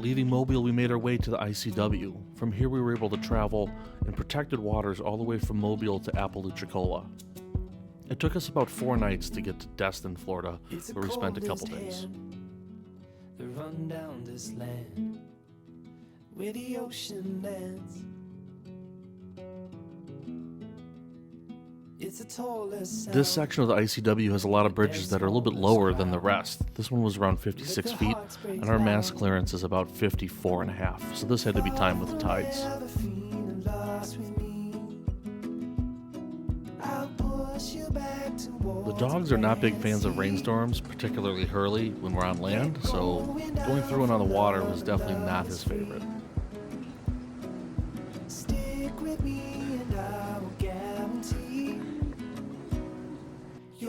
Leaving Mobile, we made our way to the ICW. From here, we were able to travel in protected waters all the way from Mobile to Apalachicola. It took us about 4 nights to get to Destin, Florida, where we spent a couple days. Run down this land where the ocean ends. This section of the ICW has a lot of bridges that are a little bit lower than the rest. This one was around 56 feet, and our mass clearance is about 54.5, so this had to be timed with the tides. The dogs are not big fans of rainstorms, particularly Hurley, when we're on land, so going through and on the water was definitely not his favorite.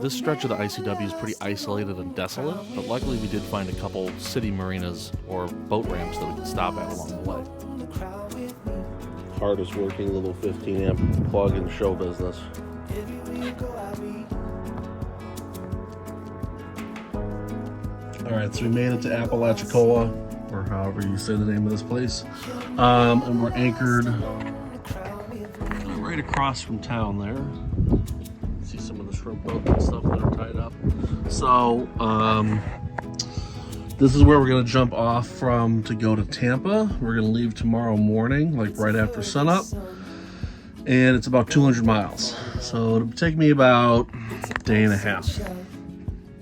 This stretch of the ICW is pretty isolated and desolate, but luckily we did find a couple city marinas or boat ramps that we could stop at along the way. Hardest working little 15 amp plug in show business. Alright, so we made it to Apalachicola, or however you say the name of this place, and we're anchored right across from town there. See some of the shrimp boats and stuff that are tied up. So this is where we're going to jump off from to go to Tampa. We're going to leave tomorrow morning, like right after sunup, and it's about 200 miles. So it'll take me about a day and a half,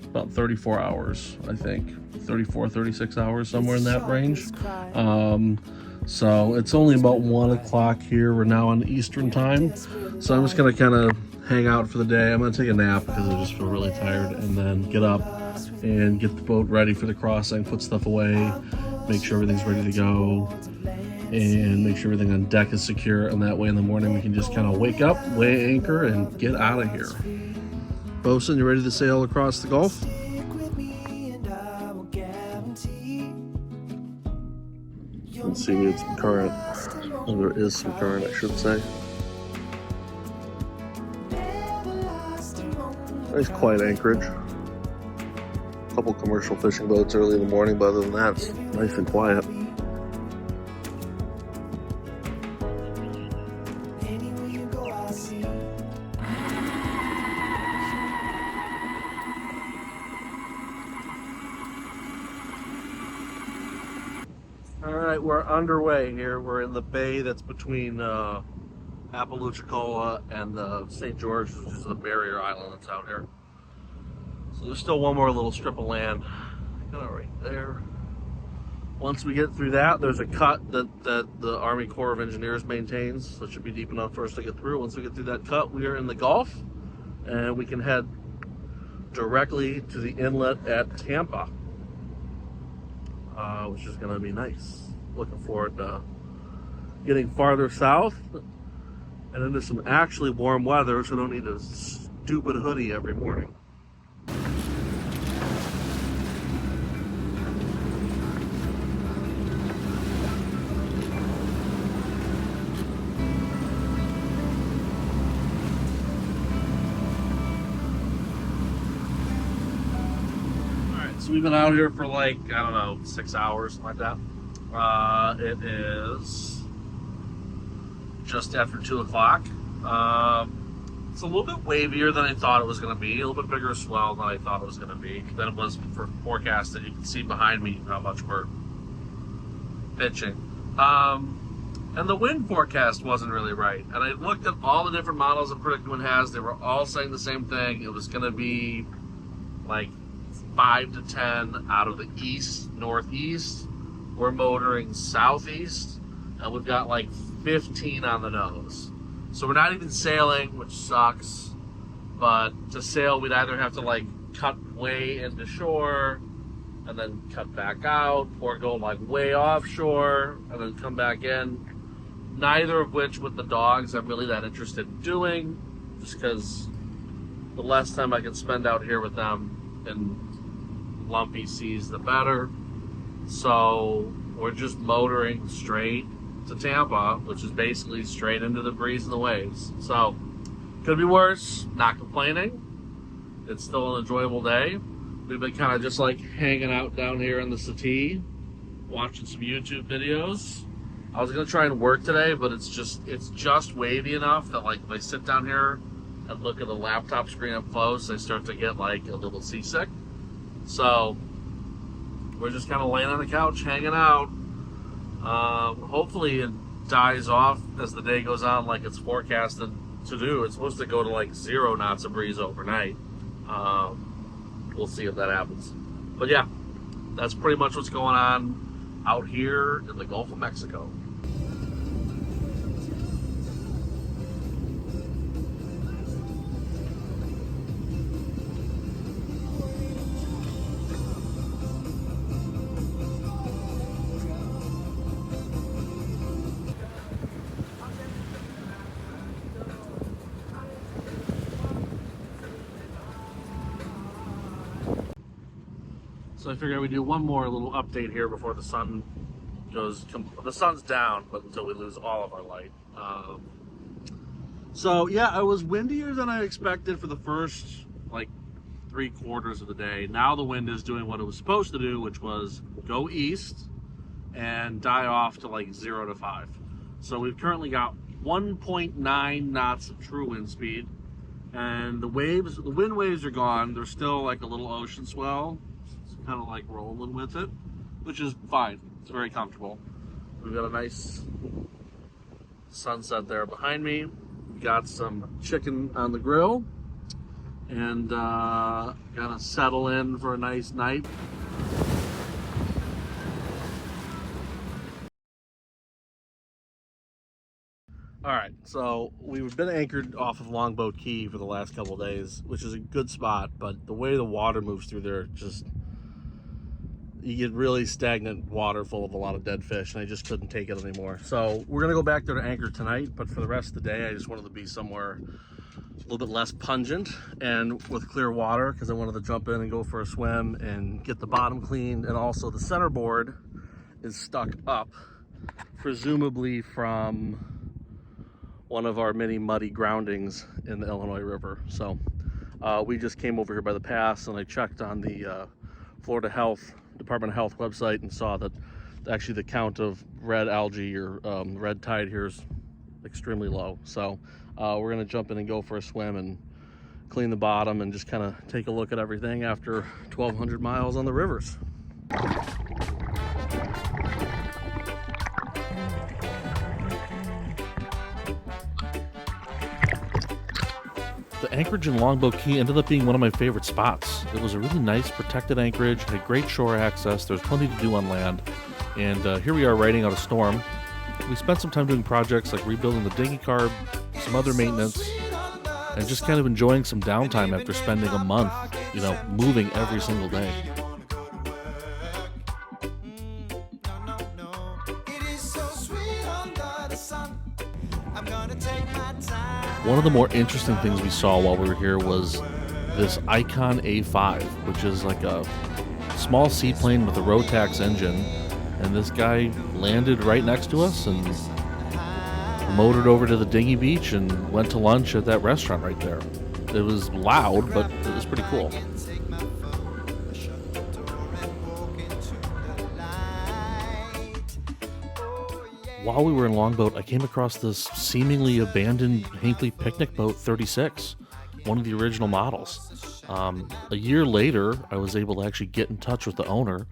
about 34 hours, I think, 34, 36 hours, somewhere in that range. So it's only about 1 o'clock here. We're now on Eastern time, so I'm just going to kind of hang out for the day. I'm going to take a nap because I just feel really tired, and then get up and get the boat ready for the crossing, put stuff away, make sure everything's ready to go, and make sure everything on deck is secure, and that way in the morning we can just kind of wake up, weigh anchor, and get out of here. Bosun, you ready to sail across the Gulf? You can see it's some current. Well, there is some current, I should say. Nice quiet anchorage. A couple commercial fishing boats early in the morning, but other than that, it's nice and quiet. Alright, we're underway here. We're in the bay that's between Apalachicola and the St. George, which is the barrier island that's out here. So there's still one more little strip of land kind of right there. Once we get through that, there's a cut that the Army Corps of Engineers maintains, so it should be deep enough for us to get through. Once we get through that cut, we are in the Gulf, and we can head directly to the inlet at Tampa, which is going to be nice. Looking forward to getting farther south and into some actually warm weather, so I don't need a stupid hoodie every morning. Alright, so we've been out here for like, I don't know, 6 hours, something like that. It is just after 2 o'clock. It's a little bit wavier than I thought it was going to be, a little bit bigger swell than I thought it was going to be, than it was for forecasted. You can see behind me how much we're pitching. And the wind forecast wasn't really right. And I looked at all the different models that Predictive Wind has. They were all saying the same thing. It was going to be like 5 to 10 out of the east, northeast. We're motoring southeast, and we've got like 15 on the nose. So we're not even sailing, which sucks. But to sail, we'd either have to like cut way into shore and then cut back out, or go like way offshore and then come back in. Neither of which with the dogs I'm really that interested in doing, just because the less time I can spend out here with them in lumpy seas, the better. So we're just motoring straight to Tampa, which is basically straight into the breeze and the waves. So could be worse, not complaining. It's still an enjoyable day. We've been kind of just like hanging out down here in the settee, watching some YouTube videos. I was gonna try and work today, but it's just wavy enough that like if I sit down here and look at the laptop screen up close, I start to get like a little seasick. So we're just kind of laying on the couch, hanging out. Hopefully it dies off as the day goes on, like it's forecasted to do. It's supposed to go to like 0 knots of breeze overnight. We'll see if that happens. But yeah, that's pretty much what's going on out here in the Gulf of Mexico. So I figured we'd do one more little update here before the sun goes. The sun's down, but until we lose all of our light. So yeah, it was windier than I expected for the first like 3/4 of the day. Now the wind is doing what it was supposed to do, which was go east and die off to like 0 to 5. So we've currently got 1.9 knots of true wind speed, and the wind waves are gone. There's still like a little ocean swell. Kind of like rolling with it, which is fine. It's very comfortable. We've got a nice sunset there behind me. We got some chicken on the grill, and gonna settle in for a nice night. All right, so we've been anchored off of Longboat Key for the last couple of days, which is a good spot, but the way the water moves through there, just you get really stagnant water full of a lot of dead fish, and I just couldn't take it anymore. So we're gonna go back there to anchor tonight, but for the rest of the day, I just wanted to be somewhere a little bit less pungent and with clear water, because I wanted to jump in and go for a swim and get the bottom cleaned. And also the centerboard is stuck up, presumably from one of our many muddy groundings in the Illinois River. So we just came over here by the pass, and I checked on the Florida Department of Health website and saw that actually the count of red algae or red tide here is extremely low. So we're gonna jump in and go for a swim and clean the bottom and just kind of take a look at everything after 1,200 miles on the rivers. The anchorage in Longboat Key ended up being one of my favorite spots. It was a really nice protected anchorage, had great shore access, there was plenty to do on land, and here we are riding out a storm. We spent some time doing projects like rebuilding the dinghy carb, some other maintenance, and just kind of enjoying some downtime after spending a month, moving every single day. One of the more interesting things we saw while we were here was this Icon A5, which is like a small seaplane with a Rotax engine, and this guy landed right next to us and motored over to the dinghy beach and went to lunch at that restaurant right there. It was loud, but it was pretty cool. While we were in Longboat, I came across this seemingly abandoned Hinckley picnic boat 36, one of the original models. A year later, I was able to actually get in touch with the owner,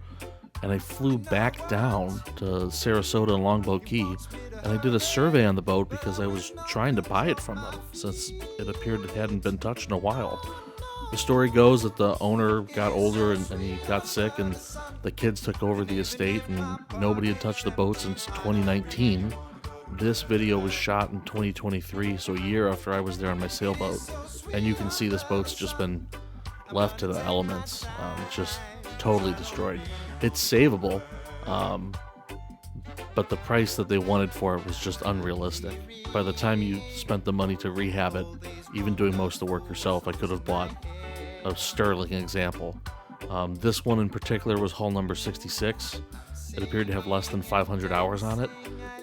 and I flew back down to Sarasota and Longboat Key, and I did a survey on the boat because I was trying to buy it from them since it appeared it hadn't been touched in a while. The story goes that the owner got older and he got sick, and the kids took over the estate, and nobody had touched the boat since 2019. This video was shot in 2023, so a year after I was there on my sailboat, and you can see this boat's just been left to the elements, just totally destroyed. It's savable, but the price that they wanted for it was just unrealistic. By the time you spent the money to rehab it, even doing most of the work yourself, I could have bought a sterling example. This one in particular was hull number 66. It appeared to have less than 500 hours on it,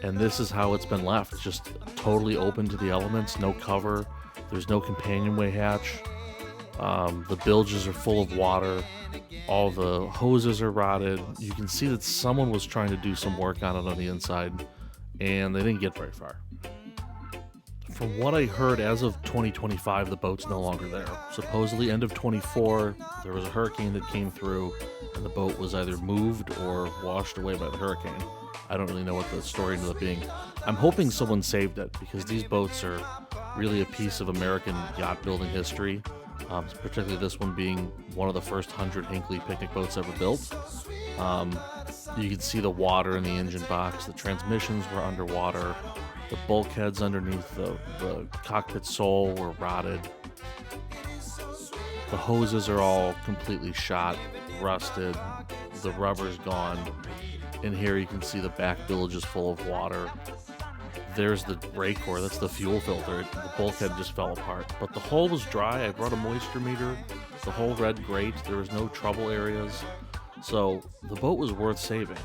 and this is how it's been left, just totally open to the elements, no cover, there's no companionway hatch. The bilges are full of water. All the hoses are rotted. You can see that someone was trying to do some work on it on the inside, and they didn't get very far. From what I heard, as of 2025, the boat's no longer there. Supposedly, end of 24, there was a hurricane that came through, and the boat was either moved or washed away by the hurricane. I don't really know what the story ended up being. I'm hoping someone saved it, because these boats are really a piece of American yacht building history, particularly this one being one of the first 100 Hinckley picnic boats ever built. You can see the water in the engine box. The transmissions were underwater. The bulkheads underneath the cockpit sole were rotted. The hoses are all completely shot, rusted. The rubber's gone. In here you can see the back bilge is full of water. There's the Raycor, that's the fuel filter. The bulkhead just fell apart. But the hull was dry. I brought a moisture meter. The hull read great. There was no trouble areas. So the boat was worth saving.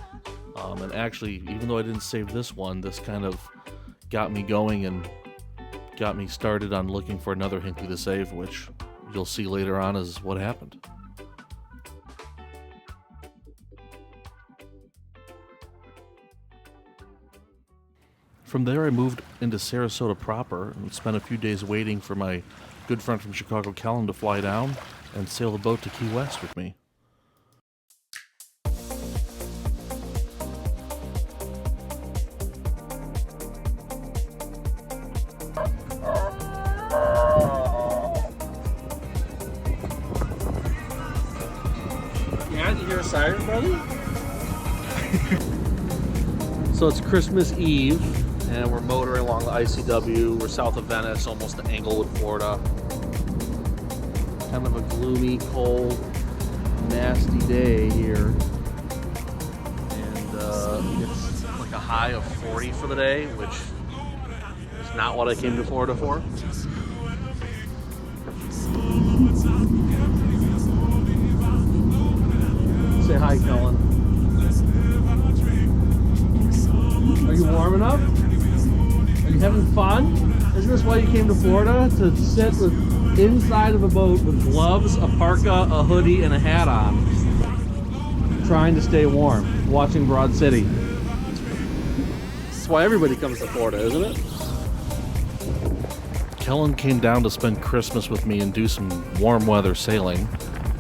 And actually, even though I didn't save this one, this kind of got me going and got me started on looking for another Hinckley to save, which you'll see later on is what happened. From there, I moved into Sarasota proper and spent a few days waiting for my good friend from Chicago, Kellen, to fly down and sail the boat to Key West with me. Yeah, did you hear a siren, brother? So it's Christmas Eve, and we're motoring along the ICW. We're south of Venice, almost to Englewood, Florida. Kind of a gloomy, cold, nasty day here. And it's like a high of 40 for the day, which is not what I came to Florida for. Say hi, Kellen. Are you warm enough? Are you having fun? Isn't this why you came to Florida? To sit inside of a boat with gloves, a parka, a hoodie, and a hat on. Trying to stay warm. Watching Broad City. That's why everybody comes to Florida, isn't it? Kellen came down to spend Christmas with me and do some warm weather sailing.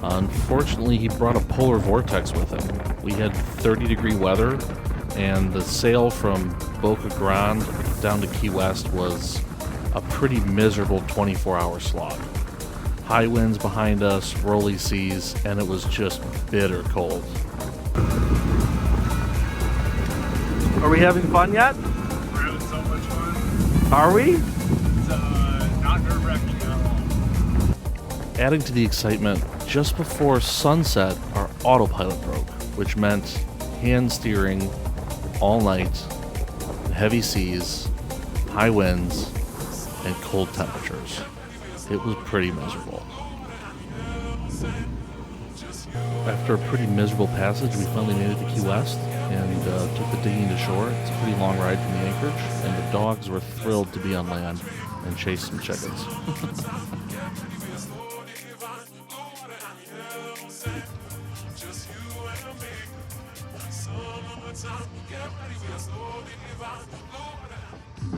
Unfortunately, he brought a polar vortex with him. We had 30-degree weather, and the sail from Boca Grande down to Key West was a pretty miserable 24-hour slog. High winds behind us, rolly seas, and it was just bitter cold. Are we having fun yet? We're having so much fun. Are we? It's not nerve-wracking at all. Adding to the excitement, just before sunset, our autopilot broke, which meant hand steering all night, heavy seas, high winds, and cold temperatures. It was pretty miserable. After a pretty miserable passage, we finally made it to Key West and took the dinghy to shore. It's a pretty long ride from the anchorage, and the dogs were thrilled to be on land and chase some chickens.